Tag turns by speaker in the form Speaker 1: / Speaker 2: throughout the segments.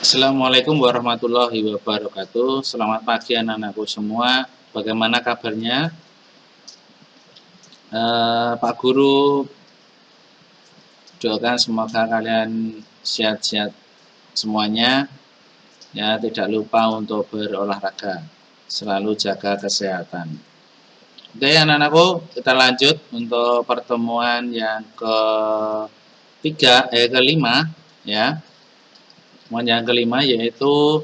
Speaker 1: Assalamualaikum warahmatullahi wabarakatuh. Selamat pagi anak-anakku semua. Bagaimana kabarnya? Pak Guru doakan semoga kalian sehat-sehat semuanya. Ya, tidak lupa untuk berolahraga. Selalu jaga kesehatan. Oke anak-anakku, kita lanjut untuk pertemuan yang kelima ya. Yang kelima yaitu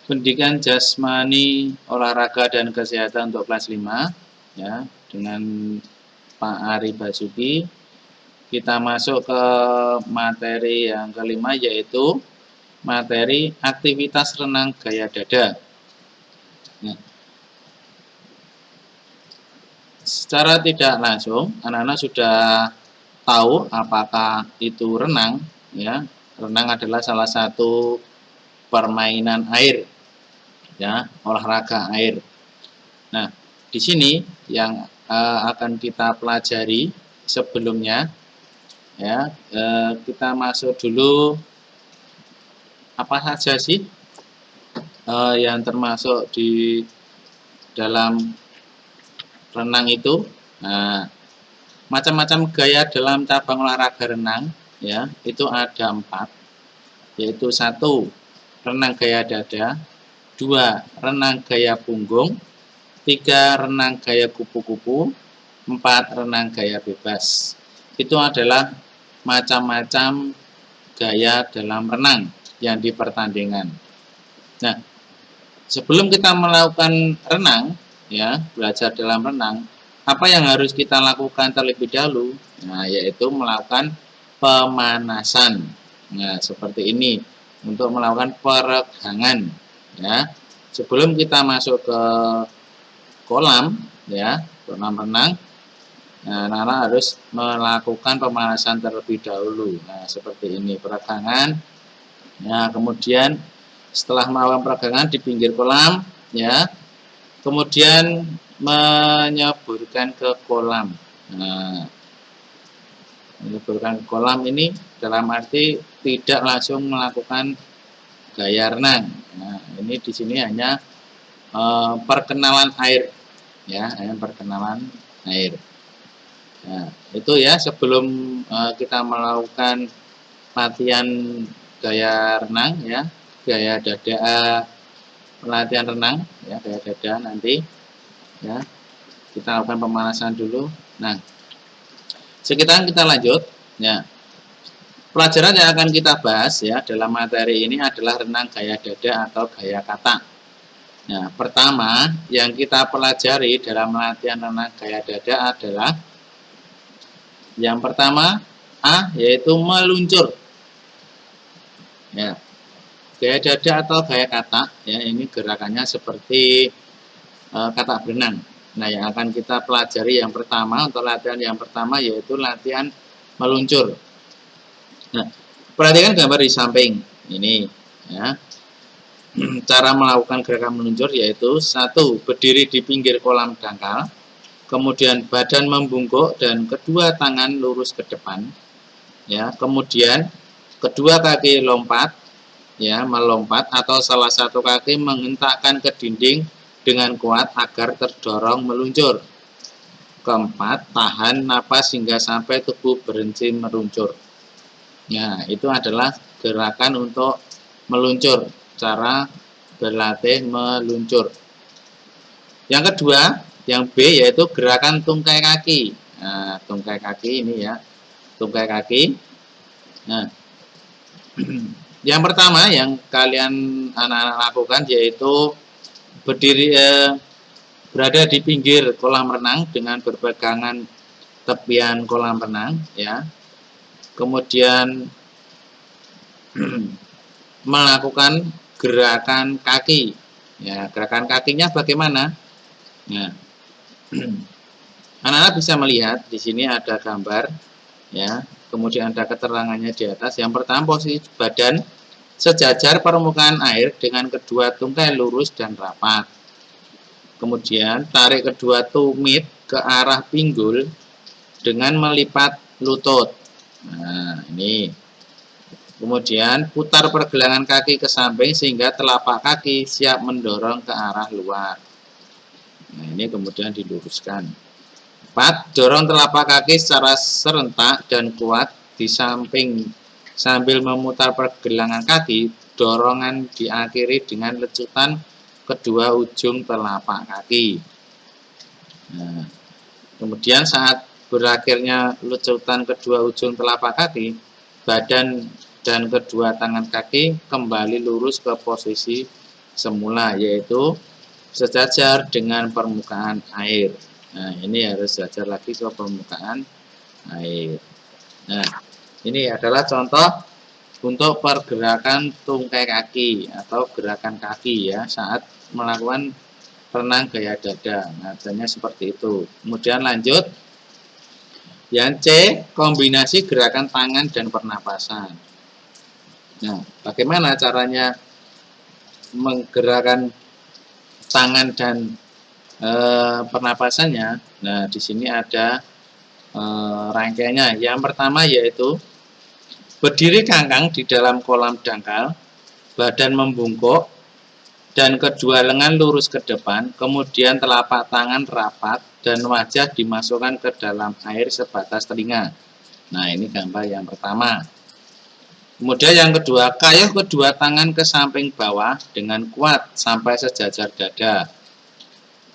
Speaker 1: pendidikan jasmani, olahraga dan kesehatan untuk kelas 5 ya, dengan Pak Ari Basuki. Kita masuk ke materi yang kelima yaitu materi aktivitas renang gaya dada. Ya. Secara tidak langsung anak-anak sudah tahu apakah itu renang ya. Renang adalah salah satu permainan air ya, olahraga air. Nah, di sini yang akan kita pelajari sebelumnya ya, kita masuk dulu apa saja sih yang termasuk di dalam renang itu. Nah, macam-macam gaya dalam cabang olahraga renang ya, itu ada 4, yaitu 1 renang gaya dada, 2 renang gaya punggung, 3 renang gaya kupu-kupu, 4 renang gaya bebas. Itu adalah macam-macam gaya dalam renang yang di pertandingan. Nah, sebelum kita melakukan renang ya, belajar dalam renang, apa yang harus kita lakukan terlebih dahulu? Nah, yaitu melakukan pemanasan. Nah, seperti ini untuk melakukan peregangan ya. Sebelum kita masuk ke kolam ya, kolam renang, nah, anak-anak harus melakukan pemanasan terlebih dahulu. Nah, seperti ini peregangan. Nah, kemudian setelah melakukan peregangan di pinggir kolam ya, kemudian menyeburkan ke kolam. Nah, menyeburkan ke kolam ini dalam arti tidak langsung melakukan gaya renang. Nah, ini di sini hanya perkenalan air ya, perkenalan air. Nah, itu ya sebelum kita melakukan latihan gaya renang ya, gaya dada, latihan renang ya, gaya dada nanti ya, kita lakukan pemanasan dulu. Nah, sekarang kita lanjut ya. Pelajaran yang akan kita bahas ya dalam materi ini adalah renang gaya dada atau gaya kata. Nah, pertama yang kita pelajari dalam latihan renang gaya dada adalah yang pertama A, yaitu meluncur. Ya. Gaya dada atau gaya kata ya, ini gerakannya seperti kata berenang. Nah, yang akan kita pelajari yang pertama, untuk latihan yang pertama yaitu latihan meluncur. Nah, perhatikan gambar di samping ini ya. Cara melakukan gerakan meluncur yaitu 1. Berdiri di pinggir kolam dangkal, kemudian badan membungkuk dan kedua tangan lurus ke depan ya. Kemudian kedua kaki lompat ya, melompat atau salah satu kaki menghentakkan ke dinding dengan kuat agar terdorong meluncur. Keempat, tahan napas hingga sampai tubuh berhenti meluncur. Ya, itu adalah gerakan untuk meluncur, cara berlatih meluncur. Yang kedua, yang B, yaitu gerakan tungkai kaki. Nah, tungkai kaki ini ya, tungkai kaki. Nah, yang pertama yang kalian anak-anak lakukan yaitu berdiri berada di pinggir kolam renang dengan berpegangan tepian kolam renang ya. Kemudian melakukan gerakan kaki. Ya, gerakan kakinya bagaimana? Nah, anak-anak bisa melihat di sini ada gambar ya. Kemudian ada keterangannya di atas. Yang pertama, posisi badan sejajar permukaan air dengan kedua tungkai lurus dan rapat. Kemudian tarik kedua tumit ke arah pinggul dengan melipat lutut. Nah, ini Kemudian putar pergelangan kaki ke samping sehingga telapak kaki siap mendorong ke arah luar. Nah, ini kemudian diluruskan. 4. Dorong telapak kaki secara serentak dan kuat di samping sambil memutar pergelangan kaki. Dorongan diakhiri dengan lecutan kedua ujung telapak kaki. Nah, kemudian saat berakhirnya lecutan kedua ujung telapak kaki, badan dan kedua tangan kaki kembali lurus ke posisi semula, yaitu sejajar dengan permukaan air. Nah, ini harus sejajar lagi ke permukaan air. Nah, ini adalah contoh untuk pergerakan tungkai kaki atau gerakan kaki ya saat melakukan renang gaya dada. Nah, adanya seperti itu. Kemudian lanjut. Yang C, kombinasi gerakan tangan dan pernapasan. Nah, bagaimana caranya menggerakkan tangan dan pernapasannya? Nah, di sini ada rangkaiannya. Yang pertama yaitu berdiri kangkang di dalam kolam dangkal, badan membungkuk, dan kedua lengan lurus ke depan, kemudian telapak tangan rapat, dan wajah dimasukkan ke dalam air sebatas telinga. Nah, ini gambar yang pertama. Kemudian yang kedua, kayuh kedua tangan ke samping bawah dengan kuat sampai sejajar dada.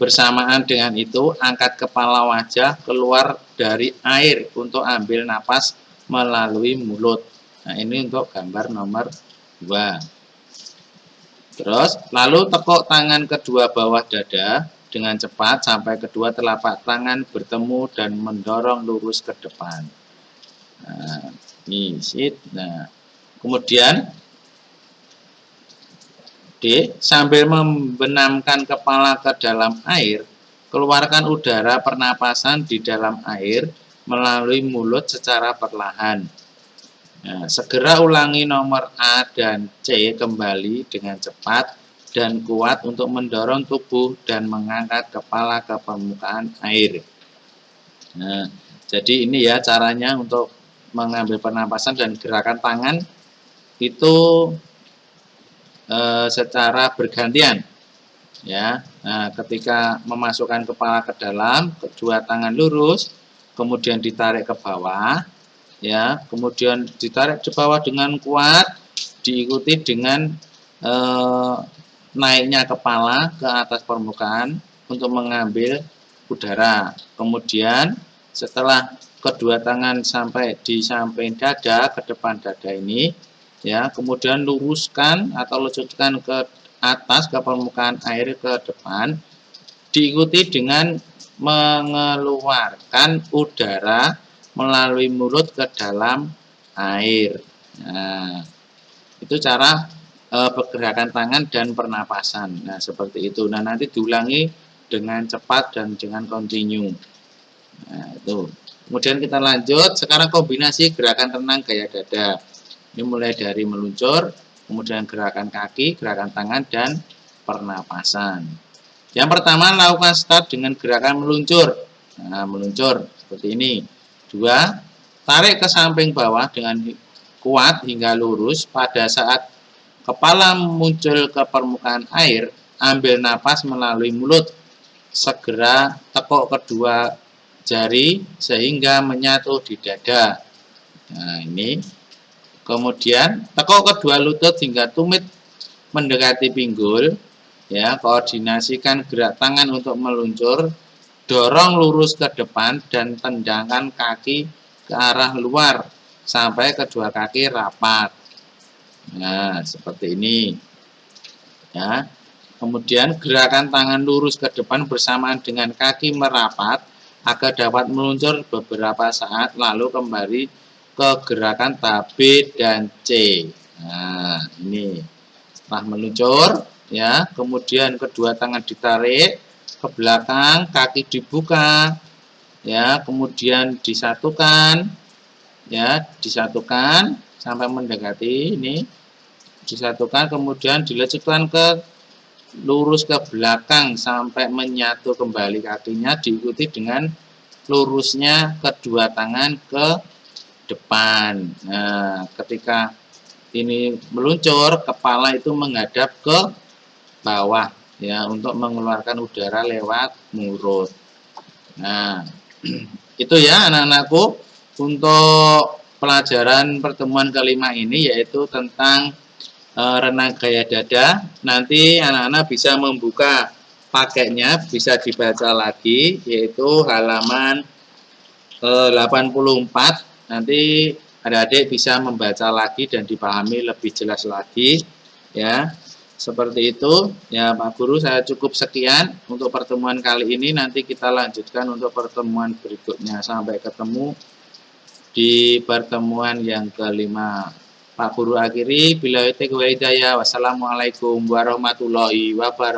Speaker 1: Bersamaan dengan itu, angkat kepala wajah keluar dari air untuk ambil napas melalui mulut. Nah, ini untuk gambar nomor 2. Terus, lalu tekuk tangan kedua bawah dada dengan cepat sampai kedua telapak tangan bertemu dan mendorong lurus ke depan. Nah, ini sit. Nah, kemudian D, sambil membenamkan kepala ke dalam air, keluarkan udara pernapasan di dalam air melalui mulut secara perlahan. Nah, segera ulangi nomor A dan C kembali dengan cepat dan kuat untuk mendorong tubuh dan mengangkat kepala ke permukaan air. Nah, jadi ini ya caranya untuk mengambil pernapasan dan gerakan tangan itu secara bergantian. Ya, nah, ketika memasukkan kepala ke dalam, kedua tangan lurus, kemudian ditarik ke bawah. Ya, kemudian ditarik ke bawah dengan kuat, diikuti dengan naiknya kepala ke atas permukaan untuk mengambil udara. Kemudian setelah kedua tangan sampai di samping dada, ke depan dada ini, ya, kemudian luruskan atau lecutkan ke atas ke permukaan air ke depan, diikuti dengan mengeluarkan udara melalui mulut ke dalam air. Nah, itu cara pergerakan tangan dan pernapasan. Nah, seperti itu. Nah, nanti diulangi dengan cepat dan dengan kontinu. Nah, itu. Kemudian kita lanjut. Sekarang kombinasi gerakan renang gaya dada. Ini mulai dari meluncur, kemudian gerakan kaki, gerakan tangan, dan pernapasan. Yang pertama, lakukan start dengan gerakan meluncur. Nah, meluncur seperti ini. 2, tarik ke samping bawah dengan kuat hingga lurus. Pada saat kepala muncul ke permukaan air, ambil napas melalui mulut. Segera tekuk kedua jari sehingga menyatu di dada. Nah, ini. Kemudian tekuk kedua lutut hingga tumit mendekati pinggul. Ya, koordinasikan gerak tangan untuk meluncur, dorong lurus ke depan dan tendangkan kaki ke arah luar sampai kedua kaki rapat. Nah, seperti ini. Ya. Kemudian gerakan tangan lurus ke depan bersamaan dengan kaki merapat agar dapat meluncur beberapa saat lalu kembali ke gerakan tahap B dan C. Nah, ini setelah meluncur, ya, kemudian kedua tangan ditarik ke belakang, kaki dibuka, ya, kemudian disatukan, ya, disatukan sampai mendekati ini, disatukan, kemudian dilecutkan ke lurus ke belakang sampai menyatu kembali kakinya, diikuti dengan lurusnya kedua tangan ke depan. Nah, ketika ini meluncur, kepala itu menghadap ke bawah ya untuk mengeluarkan udara lewat mulut. Nah, itu ya anak-anakku untuk pelajaran pertemuan kelima ini yaitu tentang renang gaya dada. Nanti anak-anak bisa membuka paketnya, bisa dibaca lagi yaitu halaman 84. Nanti adik-adik bisa membaca lagi dan dipahami lebih jelas lagi ya. Seperti itu ya Pak Guru, saya cukup sekian untuk pertemuan kali ini. Nanti kita lanjutkan untuk pertemuan berikutnya. Sampai ketemu di pertemuan yang kelima. Pak Guru akhiri, billahi taufiq wal hidayah. Wassalamualaikum warahmatullahi wabarakatuh.